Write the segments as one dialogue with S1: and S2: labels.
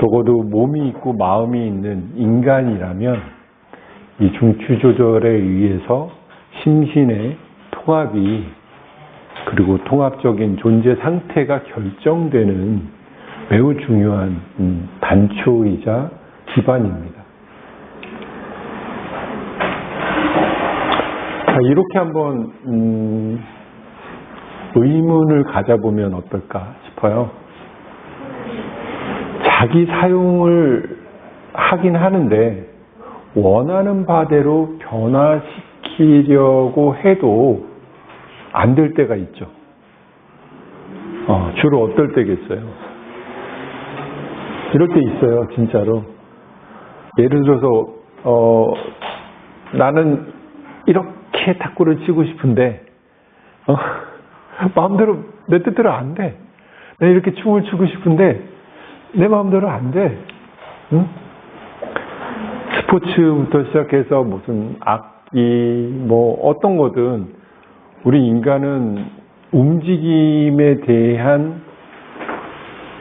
S1: 적어도 몸이 있고 마음이 있는 인간이라면 이 중추 조절에 의해서 심신의 통합이 그리고 통합적인 존재 상태가 결정되는 매우 중요한 단초이자 기반입니다. 자, 이렇게 한번 의문을 가져보면 어떨까 싶어요. 자기 사용을 하긴 하는데 원하는 바대로 변화시키려고 해도 안 될 때가 있죠. 주로 어떨 때겠어요? 이럴 때 있어요, 진짜로. 예를 들어서 나는 이렇게 탁구를 치고 싶은데 마음대로 내 뜻대로 안 돼. 내가 이렇게 춤을 추고 싶은데 내 마음대로 안 돼. 응? 스포츠부터 시작해서 무슨 악기 뭐 어떤 거든 우리 인간은 움직임에 대한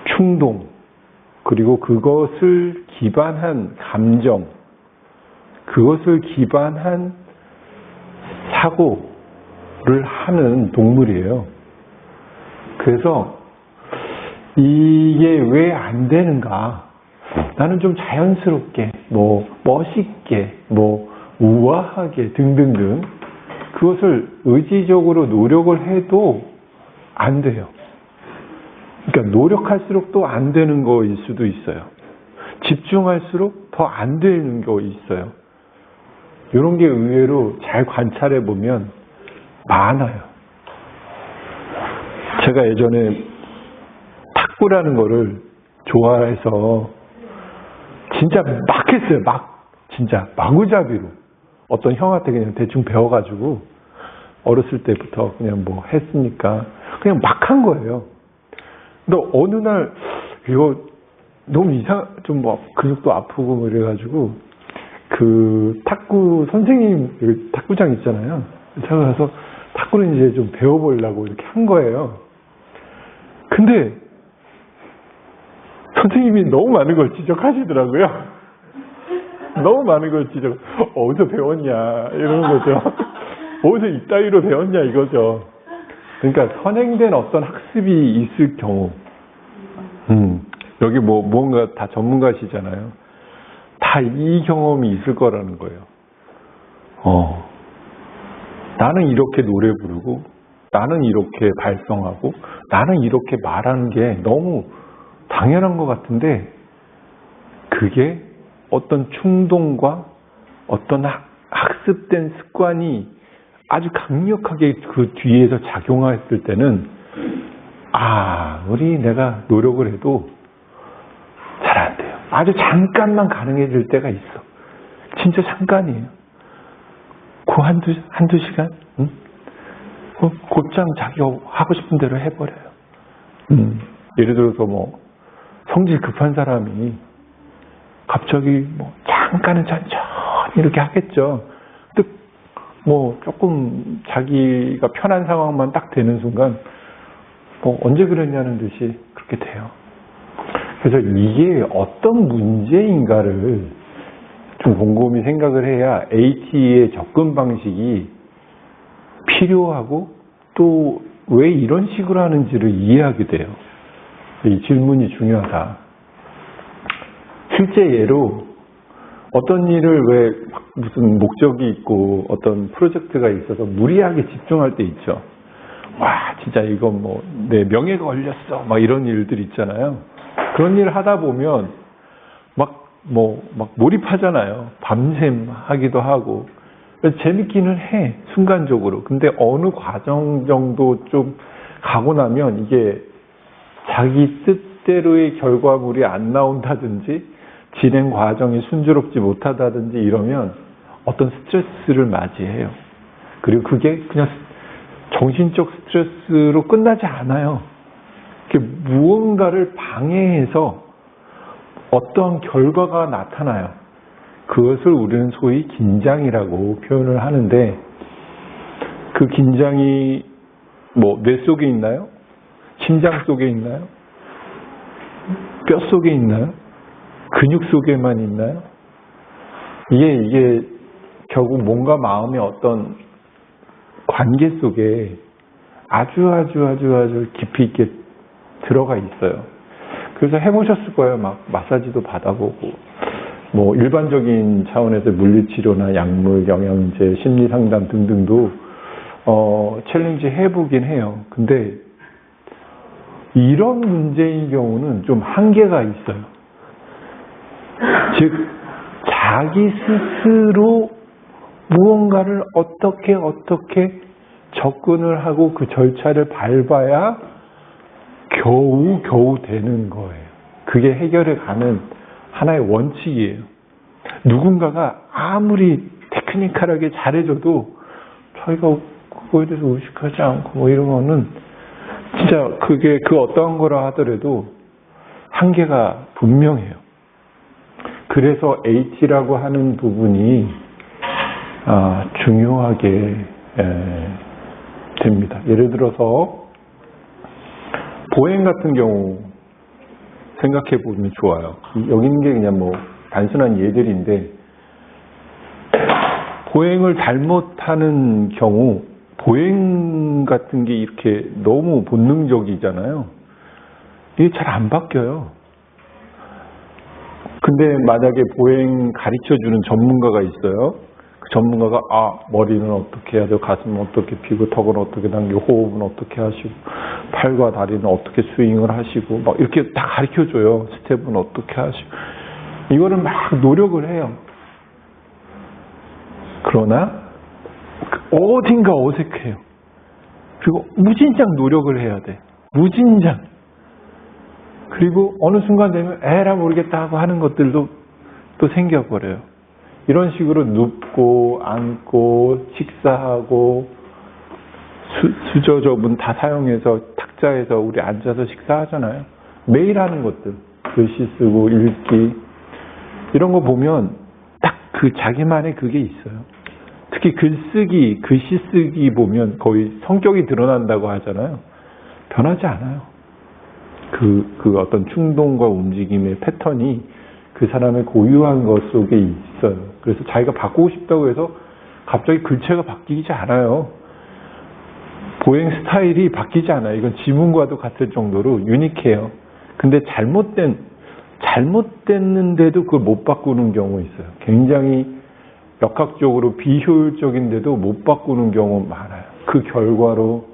S1: 충동 그리고 그것을 기반한 감정 그것을 기반한 사고를 하는 동물이에요. 그래서 이게 왜 안 되는가? 나는 좀 자연스럽게, 멋있게, 우아하게 등등등 그것을 의지적으로 노력을 해도 안 돼요. 그러니까 노력할수록 또 안 되는 거일 수도 있어요. 집중할수록 더 안 되는 거 있어요. 이런 게 의외로 잘 관찰해 보면 많아요. 제가 예전에 탁구라는 거를 좋아해서 진짜 막 했어요. 진짜 마구잡이로 어떤 형한테 그냥 대충 배워가지고 어렸을 때부터 그냥 했으니까 그냥 막 한 거예요. 근데 어느 날 이거 너무 좀 근육도 아프고 이래가지고 그 탁구 선생님 탁구장 있잖아요. 제가 가서 탁구를 이제 좀 배워보려고 이렇게 한 거예요. 근데 선생님이 너무 많은 걸 지적하시더라고요. 너무 많은 걸 어디서 배웠냐 이러는 거죠. 어디서 이따위로 배웠냐 이거죠. 그러니까 선행된 어떤 학습이 있을 경우 여기 뭔가 다 전문가시잖아요. 다 이 경험이 있을 거라는 거예요. 나는 이렇게 노래 부르고 나는 이렇게 발성하고 나는 이렇게 말하는 게 너무 당연한 것 같은데 그게 어떤 충동과 어떤 학습된 습관이 아주 강력하게 그 뒤에서 작용했을 때는 내가 노력을 해도 잘 안 돼요. 아주 잠깐만 가능해질 때가 있어. 진짜 잠깐이에요. 그 한두 시간? 응? 곧장 자기가 하고 싶은 대로 해버려요. 예를 들어서 성질 급한 사람이 갑자기 잠깐은 천천히 이렇게 하겠죠. 근데 조금 자기가 편한 상황만 딱 되는 순간 언제 그랬냐는 듯이 그렇게 돼요. 그래서 이게 어떤 문제인가를 좀 곰곰이 생각을 해야 AT의 접근 방식이 필요하고 또 왜 이런 식으로 하는지를 이해하게 돼요. 이 질문이 중요하다. 실제 예로 어떤 일을 왜 무슨 목적이 있고 어떤 프로젝트가 있어서 무리하게 집중할 때 있죠. 진짜 이건 내 명예가 걸렸어. 이런 일들 있잖아요. 그런 일 하다 보면 몰입하잖아요. 밤샘 하기도 하고. 재밌기는 해, 순간적으로. 근데 어느 과정 정도 좀 가고 나면 이게 자기 뜻대로의 결과물이 안 나온다든지 진행 과정이 순조롭지 못하다든지 이러면 어떤 스트레스를 맞이해요. 그리고 그게 그냥 정신적 스트레스로 끝나지 않아요. 무언가를 방해해서 어떠한 결과가 나타나요. 그것을 우리는 소위 긴장이라고 표현을 하는데 그 긴장이 뇌 속에 있나요? 심장 속에 있나요? 뼈 속에 있나요? 근육 속에만 있나요? 이게 결국 몸과 마음의 어떤 관계 속에 아주 깊이 있게 들어가 있어요. 그래서 해보셨을 거예요. 막 마사지도 받아보고, 뭐 일반적인 차원에서 물리치료나 약물, 영양제, 심리상담 등등도 챌린지 해보긴 해요. 근데 이런 문제인 경우는 좀 한계가 있어요. 즉 자기 스스로 무언가를 어떻게 접근을 하고 그 절차를 밟아야 겨우 되는 거예요. 그게 해결해 가는 하나의 원칙이에요. 누군가가 아무리 테크니컬하게 잘해줘도 저희가 그거에 대해서 의식하지 않고 뭐 이러면은 진짜 그게 그 어떠한 거라 하더라도 한계가 분명해요. 그래서 H라고 하는 부분이 중요하게 됩니다. 예를 들어서 보행 같은 경우 생각해 보면 좋아요. 여기 있는 게 그냥 뭐 단순한 예들인데, 보행을 잘못하는 경우 보행 같은 게 이렇게 너무 본능적이잖아요. 이게 잘 안 바뀌어요. 근데 만약에 보행 가르쳐주는 전문가가 있어요. 그 전문가가 머리는 어떻게 해야 되고, 가슴은 어떻게 피고, 턱은 어떻게 당기고, 호흡은 어떻게 하시고, 팔과 다리는 어떻게 스윙을 하시고 막 이렇게 다 가르쳐줘요. 스텝은 어떻게 하시고. 이거를 막 노력을 해요. 그러나 어딘가 어색해요. 그리고 무진장 노력을 해야 돼. 무진장. 그리고 어느 순간 되면 에라 모르겠다 하고 하는 것들도 또 생겨버려요. 이런 식으로 눕고 앉고 식사하고 수저접은 다 사용해서 탁자에서 우리 앉아서 식사하잖아요. 매일 하는 것들, 글씨 쓰고 읽기 이런 거 보면 딱 그 자기만의 그게 있어요. 특히 글쓰기, 글씨 쓰기 보면 거의 성격이 드러난다고 하잖아요. 변하지 않아요. 그 어떤 충동과 움직임의 패턴이 그 사람의 고유한 것 속에 있어요. 그래서 자기가 바꾸고 싶다고 해서 갑자기 글체가 바뀌지 않아요. 보행 스타일이 바뀌지 않아요. 이건 지문과도 같을 정도로 유니크해요. 근데 잘못됐는데도 그걸 못 바꾸는 경우 있어요. 굉장히 역학적으로 비효율적인데도 못 바꾸는 경우 많아요. 그 결과로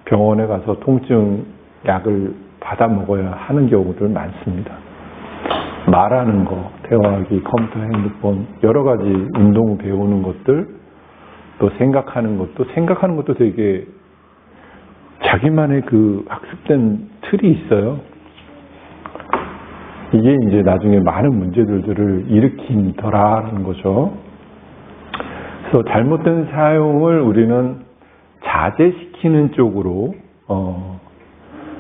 S1: 병원에 가서 통증 약을 받아 먹어야 하는 경우들 많습니다. 말하는 거, 대화하기, 컴퓨터, 핸드폰, 여러 가지 운동 배우는 것들, 또 생각하는 것도 되게 자기만의 그 학습된 틀이 있어요. 이게 이제 나중에 많은 문제들을 일으킨더라는 거죠. 그래서 잘못된 사용을 우리는 자제시키는 쪽으로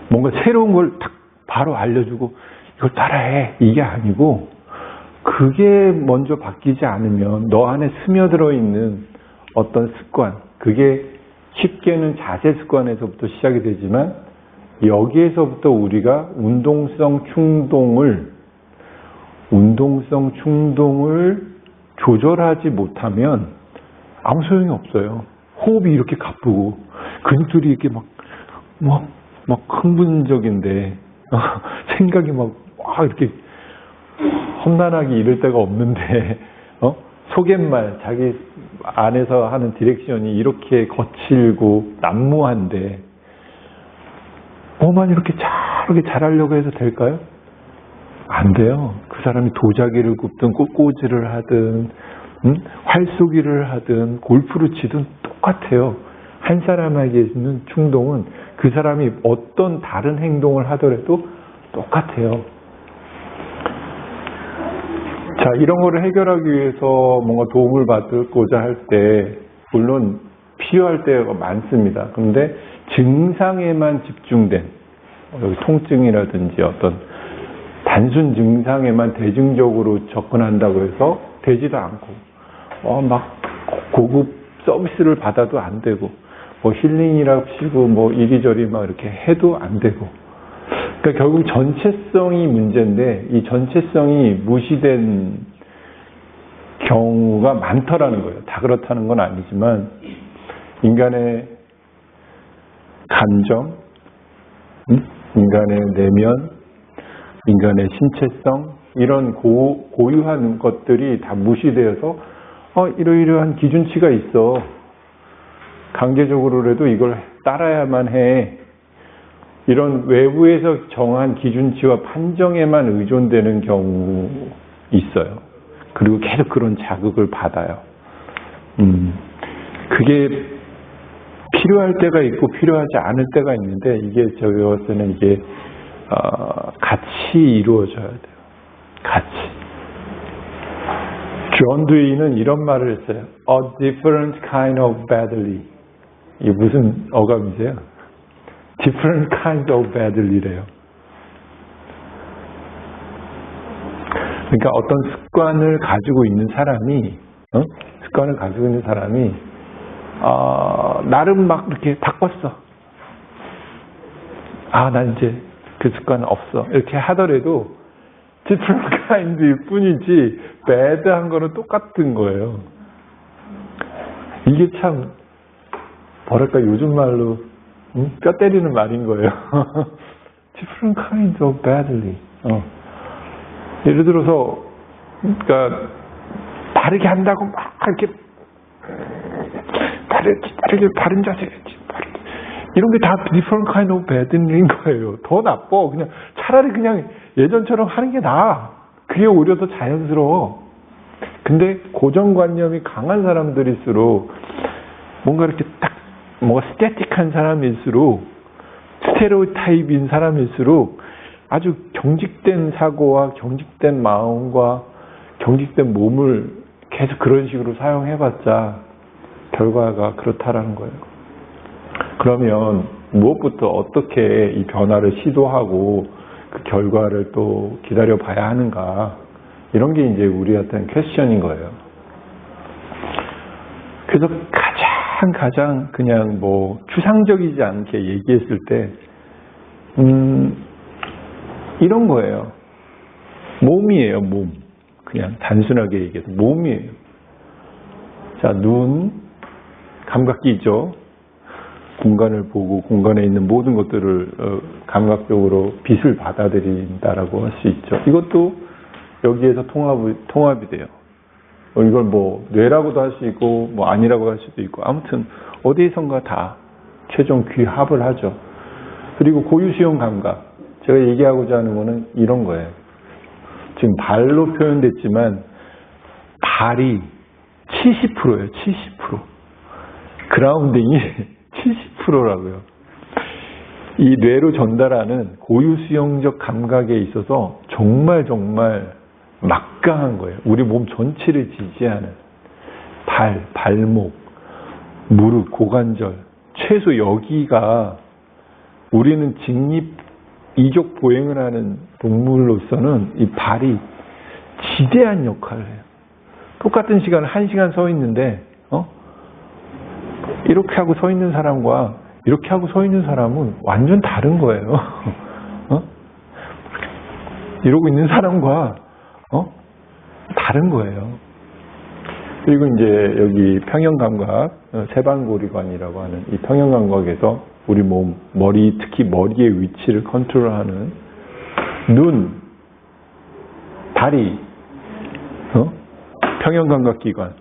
S1: 뭔가 새로운 걸 딱 바로 알려주고 이걸 따라해 이게 아니고, 그게 먼저 바뀌지 않으면 너 안에 스며들어 있는 어떤 습관, 그게 쉽게는 자세 습관에서부터 시작이 되지만 여기에서부터 우리가 운동성 충동을 조절하지 못하면 아무 소용이 없어요. 호흡이 이렇게 가쁘고 근육들이 이렇게 막 흥분적인데 생각이 막 이렇게 험난하게 이럴 데가 없는데 속갯말, 자기 안에서 하는 디렉션이 이렇게 거칠고 난무한데 뭐만 이렇게 잘하려고 해서 될까요? 안 돼요. 그 사람이 도자기를 굽든 꽃꽂이를 하든 활쏘기를 하든 골프를 치든 똑같아요. 한 사람에게 있는 충동은 그 사람이 어떤 다른 행동을 하더라도 똑같아요. 자, 이런 거를 해결하기 위해서 뭔가 도움을 받고자 할 때 물론 필요할 때가 많습니다. 그런데 증상에만 집중된, 여기 통증이라든지 어떤 단순 증상에만 대중적으로 접근한다고 해서 되지도 않고 막 고급 서비스를 받아도 안 되고 힐링이라고 치고 이리저리 막 이렇게 해도 안 되고, 그러니까 결국 전체성이 문제인데 이 전체성이 무시된 경우가 많더라는 거예요. 다 그렇다는 건 아니지만 인간의 감정, 인간의 내면, 인간의 신체성 이런 고유한 것들이 다 무시되어서 이러이러한 기준치가 있어. 강제적으로라도 이걸 따라야만 해. 이런 외부에서 정한 기준치와 판정에만 의존되는 경우 있어요. 그리고 계속 그런 자극을 받아요. 그게 필요할 때가 있고 필요하지 않을 때가 있는데 이게 저기서는 이게 같이 이루어져야 돼요. 같이. 존 드웨이는 이런 말을 했어요. A different kind of badly. 이게 무슨 어감이세요? Different kind of badly래요. 그러니까 어떤 습관을 가지고 있는 사람이 나름 막 이렇게 바꿨어. 난 이제 그 습관은 없어. 이렇게 하더라도 different kind일 뿐이지 bad한 거는 똑같은 거예요. 이게 참 뭐랄까 요즘 말로 뼈 때리는 말인 거예요. different kind of badly. 예를 들어서 그러니까 바르게 한다고 막 이렇게 바르게 바른 자세 이런 게 다 different kind of bad인 거예요. 더 나빠. 그냥 차라리 그냥 예전처럼 하는 게 나아. 그게 오히려 더 자연스러워. 근데 고정관념이 강한 사람들일수록 뭔가 이렇게 딱 뭔가 스태틱한 사람일수록 스테레오타입인 사람일수록 아주 경직된 사고와 경직된 마음과 경직된 몸을 계속 그런 식으로 사용해봤자 결과가 그렇다라는 거예요. 그러면 무엇부터 어떻게 이 변화를 시도하고 그 결과를 또 기다려봐야 하는가 이런 게 이제 우리한테는 퀘스천인 거예요. 그래서 가장 그냥 뭐 추상적이지 않게 얘기했을 때 이런 거예요. 몸이에요. 몸. 그냥 단순하게 얘기해서 몸이에요. 자, 눈 감각기죠. 공간을 보고 공간에 있는 모든 것들을 감각적으로 빛을 받아들인다라고 할 수 있죠. 이것도 여기에서 통합이 돼요. 이걸 뭐 뇌라고도 할 수 있고 뭐 아니라고 할 수도 있고 아무튼 어디선가 다 최종 귀합을 하죠. 그리고 고유수용 감각 제가 얘기하고자 하는 거는 이런 거예요. 지금 발로 표현됐지만 발이 70%예요. 70%. 그라운딩이 70%라고요. 이 뇌로 전달하는 고유수용적 감각에 있어서 정말 막강한 거예요. 우리 몸 전체를 지지하는 발목, 무릎, 고관절 최소 여기가 우리는 직립 이족 보행을 하는 동물로서는 이 발이 지대한 역할을 해요. 똑같은 시간을 1시간 서 있는데 이렇게 하고 서 있는 사람과 이렇게 하고 서 있는 사람은 완전 다른 거예요. 이러고 있는 사람과 다른 거예요. 그리고 이제 여기 평형감각, 세반고리관이라고 하는 이 평형감각에서 우리 몸, 머리, 특히 머리의 위치를 컨트롤하는 눈, 다리, 평형감각기관,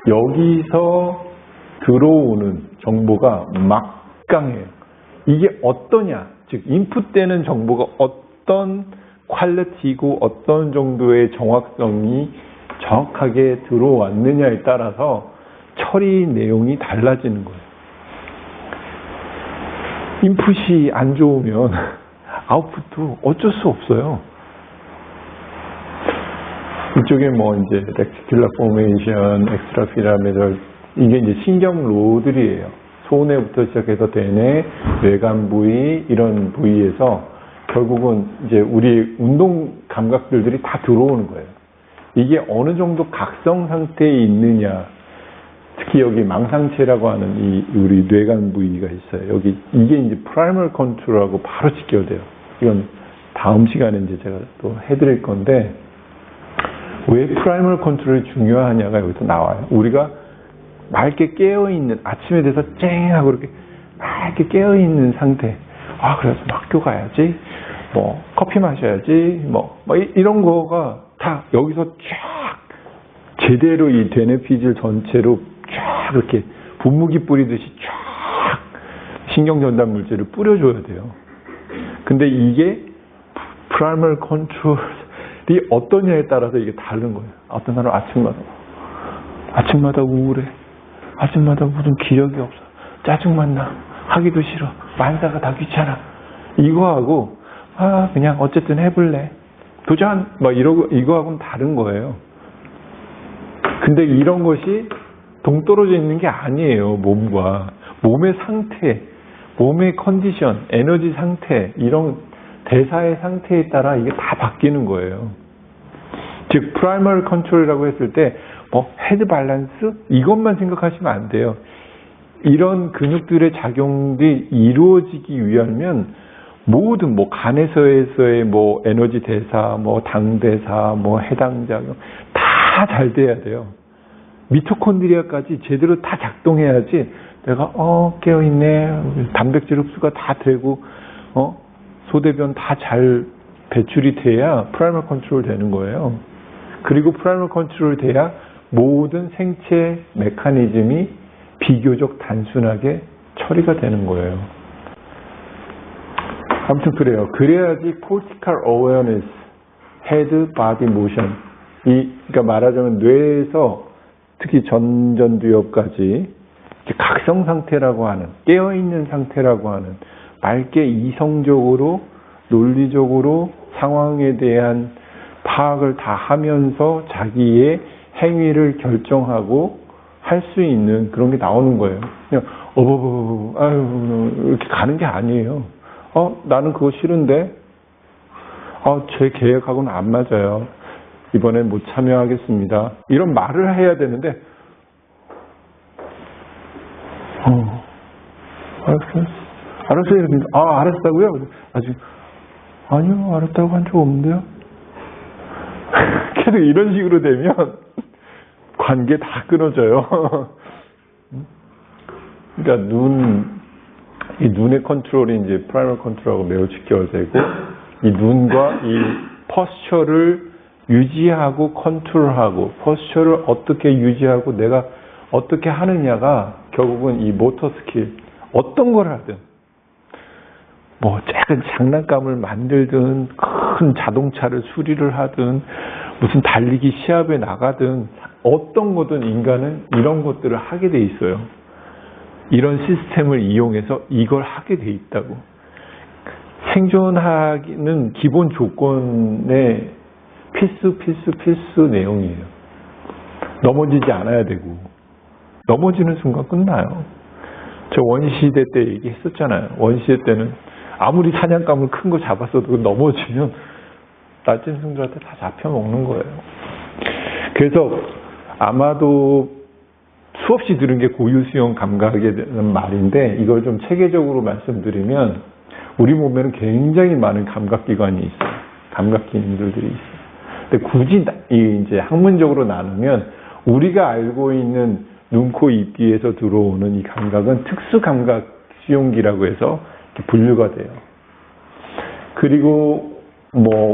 S1: 여기서 들어오는 정보가 막강해요. 이게 어떠냐, 즉 인풋되는 정보가 어떤 퀄리티고 어떤 정도의 정확성이 정확하게 들어왔느냐에 따라서 처리 내용이 달라지는 거예요. 인풋이 안 좋으면 아웃풋도 어쩔 수 없어요. 이쪽에 뭐 이제 렉티큘러 포메이션, 엑스트라 피라미달 이게 이제 신경 로들이에요. 소뇌부터 시작해서 대뇌, 뇌간 부위 이런 부위에서 결국은 이제 우리 운동 감각들이 다 들어오는 거예요. 이게 어느 정도 각성 상태에 있느냐, 특히 여기 망상체라고 하는 이 우리 뇌간 부위가 있어요. 여기 이게 이제 프라이멀 컨트롤하고 바로 직결돼요. 이건 다음 시간에 이제 제가 또 해드릴 건데, 왜 프라이멀 컨트롤이 중요하냐가 여기서 나와요. 우리가 맑게 깨어있는, 아침에 돼서 쨍 하고 이렇게 맑게 깨어있는 상태. 아, 그래서 학교 가야지, 뭐, 커피 마셔야지, 이런 거가 다 여기서 쫙, 제대로 이 되뇌피질 전체로 쫙 이렇게 분무기 뿌리듯이 쫙 신경전달 물질을 뿌려줘야 돼요. 근데 이게 프라이멀 컨트롤이 어떠냐에 따라서 이게 다른 거예요. 어떤 사람은 아침마다 우울해. 아침마다 무슨 기력이 없어. 짜증만 나. 하기도 싫어. 만사가 다 귀찮아. 이거하고, 그냥 어쨌든 해볼래. 도전! 이거하고는 다른 거예요. 근데 이런 것이 동떨어져 있는 게 아니에요. 몸과. 몸의 상태, 몸의 컨디션, 에너지 상태, 이런 대사의 상태에 따라 이게 다 바뀌는 거예요. 즉, 프라이머리 컨트롤이라고 했을 때, 헤드 밸런스? 이것만 생각하시면 안 돼요. 이런 근육들의 작용이 이루어지기 위하면 모든 간에서의 에너지 대사, 당 대사, 해당 작용 다 잘 돼야 돼요. 미토콘드리아까지 제대로 다 작동해야지 내가 깨어있네, 단백질 흡수가 다 되고 소대변 다 잘 배출이 돼야 프라이머리 컨트롤 되는 거예요. 그리고 프라이머리 컨트롤 돼야 모든 생체 메커니즘이 비교적 단순하게 처리가 되는 거예요. 아무튼 그래요. 그래야지 cortical awareness, head, body motion, 그러니까 말하자면 뇌에서 특히 전두엽까지 각성 상태라고 하는, 깨어있는 상태라고 하는, 맑게 이성적으로 논리적으로 상황에 대한 파악을 다 하면서 자기의 행위를 결정하고 할 수 있는 그런 게 나오는 거예요. 그냥 이렇게 가는 게 아니에요. 나는 그거 싫은데 제 계획하고는 안 맞아요. 이번엔 못 참여하겠습니다. 이런 말을 해야 되는데 알았어요. 이렇게 알았다고요? 아니요, 알았다고 한 적 없는데요. 계속 이런 식으로 되면 관계 다 끊어져요. 그러니까 이 눈의 컨트롤이 이제 프라이머리 컨트롤하고 매우 직결되고, 이 눈과 이 포스처를 유지하고 컨트롤하고, 포스처를 어떻게 유지하고 내가 어떻게 하느냐가 결국은 이 모터 스킬, 어떤 걸 하든, 작은 장난감을 만들든, 큰 자동차를 수리를 하든, 무슨 달리기 시합에 나가든, 어떤 거든 인간은 이런 것들을 하게 돼 있어요. 이런 시스템을 이용해서 이걸 하게 돼 있다고. 생존하기는 기본 조건의 필수 내용이에요. 넘어지지 않아야 되고, 넘어지는 순간 끝나요. 저 원시시대 때 얘기했었잖아요. 원시시대 때는 아무리 사냥감을 큰 거 잡았어도 넘어지면 날짐승들한테 다 잡혀먹는 거예요. 그래서 아마도 수없이 들은 게 고유수용 감각에 대한 말인데, 이걸 좀 체계적으로 말씀드리면 우리 몸에는 굉장히 많은 감각기관이 있어요. 감각기능들이 있어요. 근데 굳이 이제 학문적으로 나누면 우리가 알고 있는 눈, 코, 입, 귀에서 들어오는 이 감각은 특수 감각 수용기라고 해서 이렇게 분류가 돼요. 그리고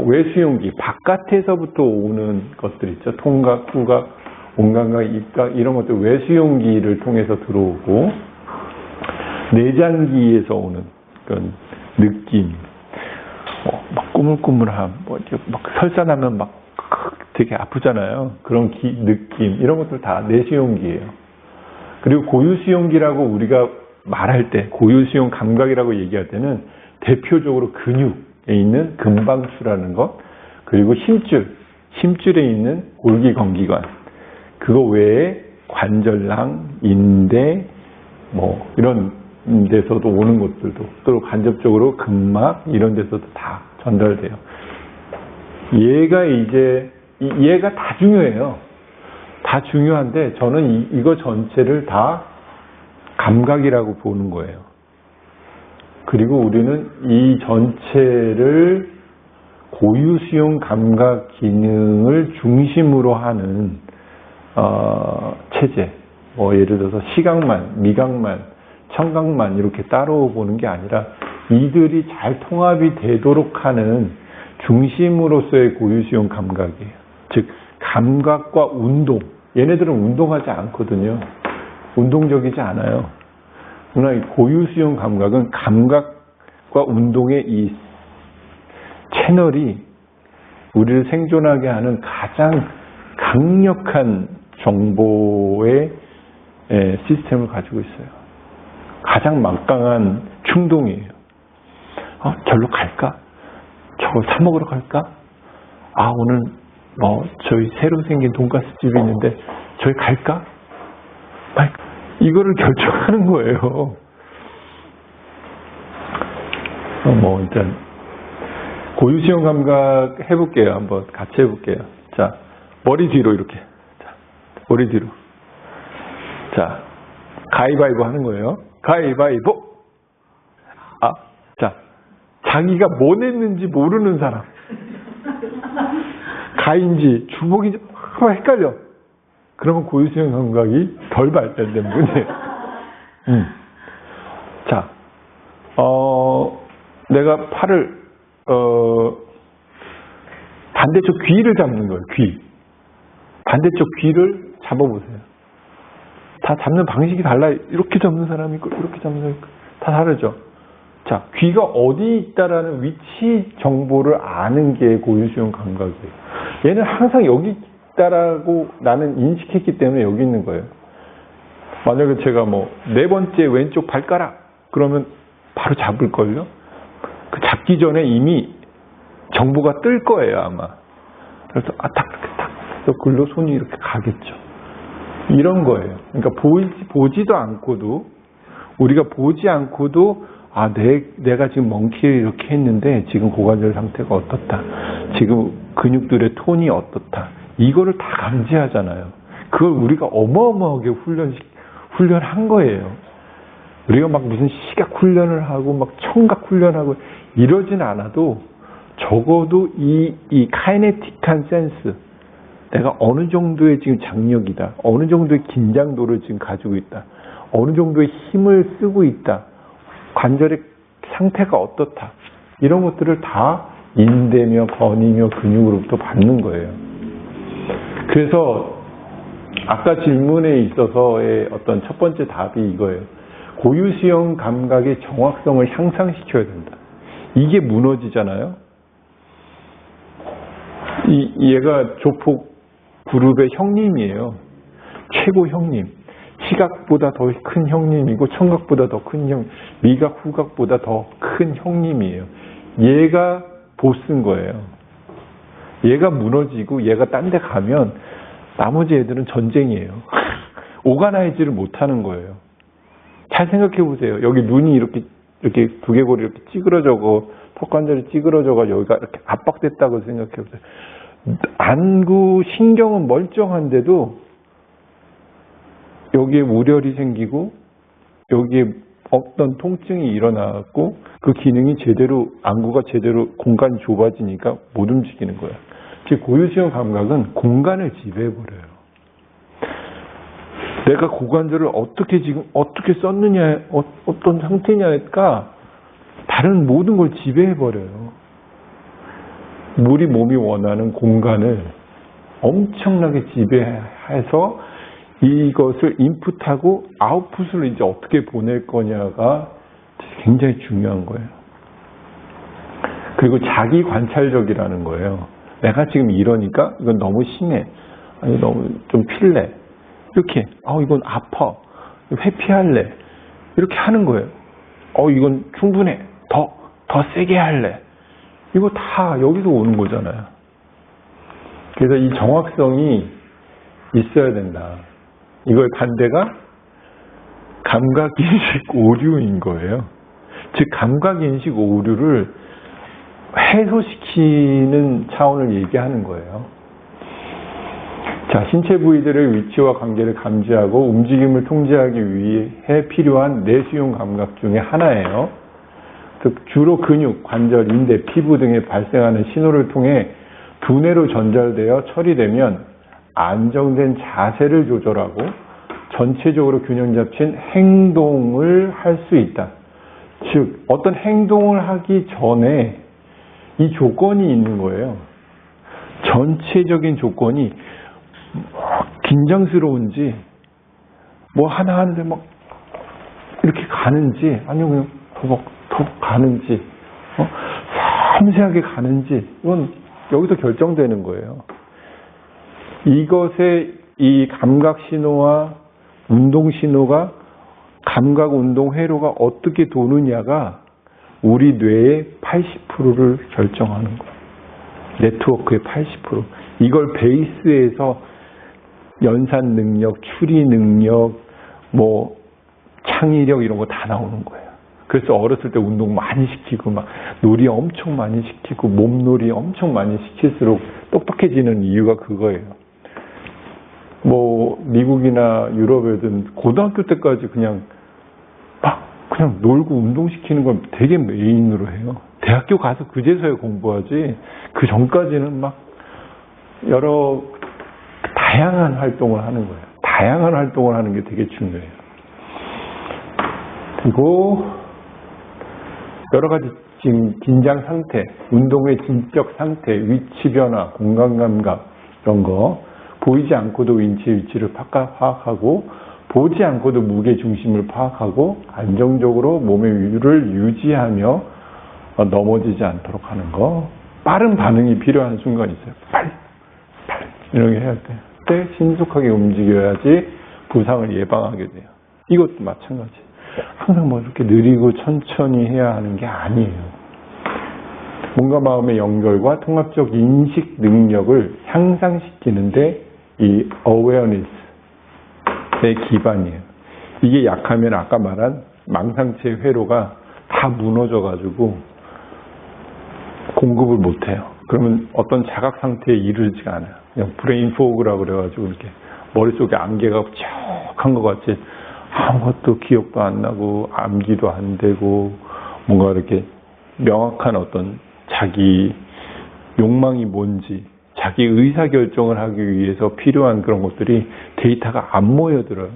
S1: 외수용기, 바깥에서부터 오는 것들 있죠. 통각, 후각, 온감각, 입각, 이런 것들 외수용기를 통해서 들어오고, 내장기에서 오는 그런 느낌, 막 꾸물꾸물함, 설산하면 되게 아프잖아요. 그런 느낌, 이런 것들 다 내수용기예요. 그리고 고유수용기라고 우리가 말할 때, 고유수용 감각이라고 얘기할 때는 대표적으로 근육에 있는 근방추라는 것, 그리고 힘줄에 있는 골기건기관, 그거 외에 관절낭, 인대, 이런 데서도 오는 것들도, 또 간접적으로 근막, 이런 데서도 다 전달돼요. 얘가 다 중요해요. 다 중요한데, 저는 이거 전체를 다 감각이라고 보는 거예요. 그리고 우리는 이 전체를 고유수용 감각 기능을 중심으로 하는 체제, 예를 들어서 시각만, 미각만, 청각만 이렇게 따로 보는 게 아니라 이들이 잘 통합이 되도록 하는 중심으로서의 고유수용 감각이에요. 즉 감각과 운동, 얘네들은 운동하지 않거든요. 운동적이지 않아요. 그러나 이 고유수용 감각은 감각과 운동의 이 채널이 우리를 생존하게 하는 가장 강력한 정보의 시스템을 가지고 있어요. 가장 막강한 충동이에요. 절로 갈까? 저거 사 먹으러 갈까? 오늘 저희 새로 생긴 돈가스 집이 있는데 저기 갈까? 이거를 결정하는 거예요. 일단 고유수용 감각 해볼게요. 한번 같이 해볼게요. 자, 머리 뒤로 이렇게. 자, 머리 뒤로. 자, 가위바위보 하는 거예요. 가위바위보. 자, 자기가 뭐 냈는지 모르는 사람. 가인지 주먹인지 막 헷갈려. 그러면 고유수용 감각이 덜 발달된 분이에요. 자, 내가 팔을 반대쪽 귀를 잡는 거예요. 귀. 반대쪽 귀를 잡아보세요. 다 잡는 방식이 달라요. 이렇게 잡는 사람이 있고 이렇게 잡는 사람이 있고 다 다르죠. 자, 귀가 어디 있다라는 위치 정보를 아는 게 고유수용 감각이에요. 얘는 항상 여기 있다라고 나는 인식했기 때문에 여기 있는 거예요. 만약에 제가 네 번째 왼쪽 발가락 그러면 바로 잡을걸요? 그 잡기 전에 이미 정보가 뜰 거예요, 아마. 그래서 딱 그래서 글로 손이 이렇게 가겠죠. 이런 거예요. 그러니까 보지도 않고도 우리가 보지 않고도 내가 지금 멍키를 이렇게 했는데 지금 고관절 상태가 어떻다. 지금 근육들의 톤이 어떻다. 이거를 다 감지하잖아요. 그걸 우리가 어마어마하게 훈련한 거예요. 우리가 막 무슨 시각 훈련을 하고 막 청각 훈련하고 이러진 않아도 적어도 이 카이네틱한 센스, 내가 어느 정도의 지금 장력이다, 어느 정도의 긴장도를 지금 가지고 있다, 어느 정도의 힘을 쓰고 있다, 관절의 상태가 어떻다, 이런 것들을 다 인대며 건이며 근육으로부터 받는 거예요. 그래서 아까 질문에 있어서의 어떤 첫 번째 답이 이거예요. 고유수용 감각의 정확성을 향상시켜야 된다. 이게 무너지잖아요. 얘가 조폭 그룹의 형님이에요. 최고 형님. 시각보다 더 큰 형님이고 청각보다 더 큰 형, 미각, 후각보다 더 큰 형님이에요. 얘가 보스인 거예요. 얘가 무너지고 얘가 딴 데 가면 나머지 애들은 전쟁이에요. 오가나이즈를 못하는 거예요. 잘 생각해 보세요. 여기 눈이 이렇게 두개골이 이렇게 찌그러져고 턱관절이 찌그러져가 여기가 이렇게 압박됐다고 생각해 보세요. 안구 신경은 멀쩡한데도 여기에 우열이 생기고 여기에 어떤 통증이 일어나고 그 기능이 제대로 안구가 제대로 공간이 좁아지니까 못 움직이는 거예요. 즉 고유수용 감각은 공간을 지배해 버려요. 내가 고관절을 어떻게 썼느냐, 어떤 상태냐가 다른 모든 걸 지배해 버려요. 우리 몸이 원하는 공간을 엄청나게 지배해서 이것을 인풋하고 아웃풋을 이제 어떻게 보낼 거냐가 굉장히 중요한 거예요. 그리고 자기 관찰력이라는 거예요. 내가 지금 이러니까 이건 너무 심해. 아니 너무 좀 필래. 이렇게 이건 아파. 회피할래. 이렇게 하는 거예요. 이건 충분해. 더 세게 할래. 이거 다 여기서 오는 거잖아요. 그래서 이 정확성이 있어야 된다. 이걸 반대가 감각인식 오류인 거예요. 즉 감각인식 오류를 해소시키는 차원을 얘기하는 거예요. 자, 신체 부위들의 위치와 관계를 감지하고 움직임을 통제하기 위해 필요한 내수용 감각 중에 하나예요. 즉 주로 근육, 관절, 인대, 피부 등에 발생하는 신호를 통해 두뇌로 전달되어 처리되면 안정된 자세를 조절하고 전체적으로 균형 잡힌 행동을 할 수 있다. 즉 어떤 행동을 하기 전에 이 조건이 있는 거예요. 전체적인 조건이 긴장스러운지 뭐 하나 하는데 막 이렇게 가는지 아니면 그냥 더벅 가는지 섬세하게 가는지 이건 여기서 결정되는 거예요. 이것의 이 감각 신호와 운동 신호가 감각 운동 회로가 어떻게 도느냐가 우리 뇌의 80%를 결정하는 거예요. 네트워크의 80%. 이걸 베이스에서 연산 능력, 추리 능력, 뭐 창의력 이런 거 다 나오는 거예요. 그래서 어렸을 때 운동 많이 시키고 막 놀이 엄청 많이 시키고 몸놀이 엄청 많이 시킬수록 똑똑해지는 이유가 그거예요. 뭐 미국이나 유럽에든 고등학교 때까지 그냥 놀고 운동시키는 건 되게 메인으로 해요. 대학교 가서 그제서야 공부하지 그 전까지는 막 여러 다양한 활동을 하는 거예요. 다양한 활동을 하는 게 되게 중요해요. 그리고 여러 가지 지금 긴장 상태, 운동의 진적 상태, 위치 변화, 공간 감각 이런 거 보이지 않고도 윈치의 위치를 파악하고 보지 않고도 무게 중심을 파악하고 안정적으로 몸의 위를 유지하며 넘어지지 않도록 하는 거. 빠른 반응이 필요한 순간이 있어요. 빨리 이렇게 해야 돼요. 그때 신속하게 움직여야지 부상을 예방하게 돼요. 이것도 마찬가지. 항상 뭐 이렇게 느리고 천천히 해야 하는 게 아니에요. 몸과 마음의 연결과 통합적 인식 능력을 향상시키는데 이 awareness의 기반이에요. 이게 약하면 아까 말한 망상체 회로가 다 무너져가지고 공급을 못해요. 그러면 어떤 자각 상태에 이르지가 않아요. 그냥 브레인 포그라고 그래가지고 이렇게 머릿속에 안개가 쫙한 것 같이 아무것도 기억도 안 나고 암기도 안 되고 뭔가 이렇게 명확한 어떤 자기 욕망이 뭔지 자기 의사결정을 하기 위해서 필요한 그런 것들이 데이터가 안 모여들어요.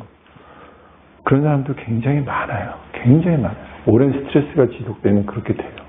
S1: 그런 사람도 굉장히 많아요. 굉장히 많아요. 오랜 스트레스가 지속되면 그렇게 돼요.